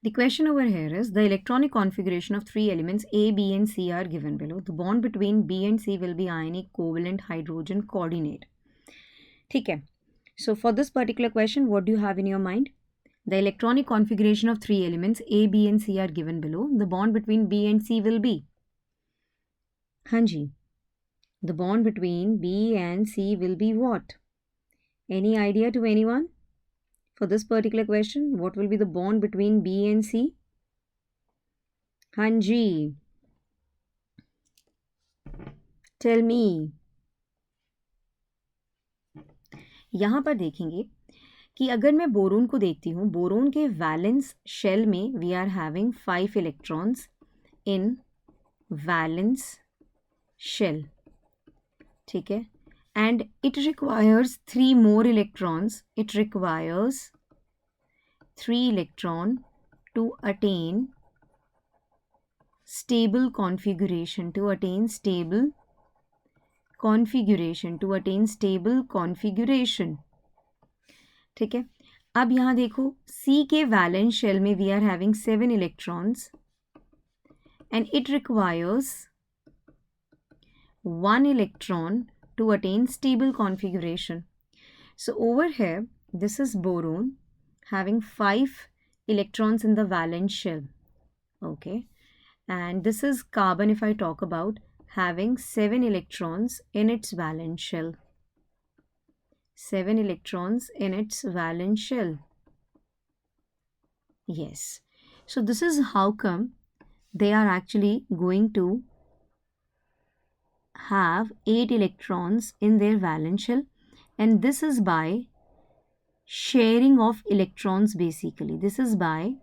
The question over here is the electronic configuration of three elements A, B and C are given below. The bond between B and C will be ionic covalent hydrogen coordinate. ठीक है. So for this particular question, what do you have in your mind? The electronic configuration of three elements A, B and C are given below. The bond between B and C will be. Hanji. The bond between B and C will be what? Any idea to anyone? For this particular question, what will be the bond between B and C? Hanji. Tell me. यहाँ पर देखेंगे कि अगर मैं boron को देखती हूँ, boron के वैलेंस शेल में we are having 5 electrons in valence shell. ठीक है. And it requires 3 more electrons. It requires 3 electrons to attain stable configuration. To attain stable configuration. ठीक है. अब यहाँ देखो C के वैलेंस शेल में we are having 7 electrons and it requires 1 electron to attain stable configuration. So over here, this is boron having 5 electrons in the valence shell. Okay. And this is carbon, if I talk about, having 7 electrons in its valence shell. 7 electrons in its valence shell. Yes. So this is how come they are actually going to have 8 electrons in their valence shell, and this is by sharing of electrons. Basically this is by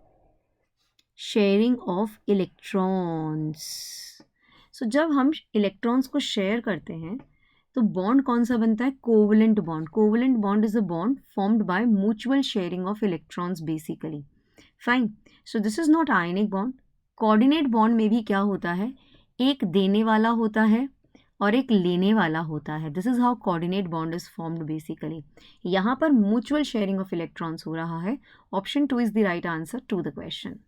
sharing of electrons. So जब हम electrons को share करते हैं तो bond कौन सा बनता है? Covalent bond. Covalent bond is a bond formed by mutual sharing of electrons basically. Fine. So this is not ionic bond. Coordinate bond में भी क्या होता है? एक देने वाला होता है और एक लेने वाला होता है. This is how coordinate bond is formed basically. यहाँ पर म्यूचुअल शेयरिंग ऑफ इलेक्ट्रॉन्स हो रहा है. Option 2 is the right answer to the question.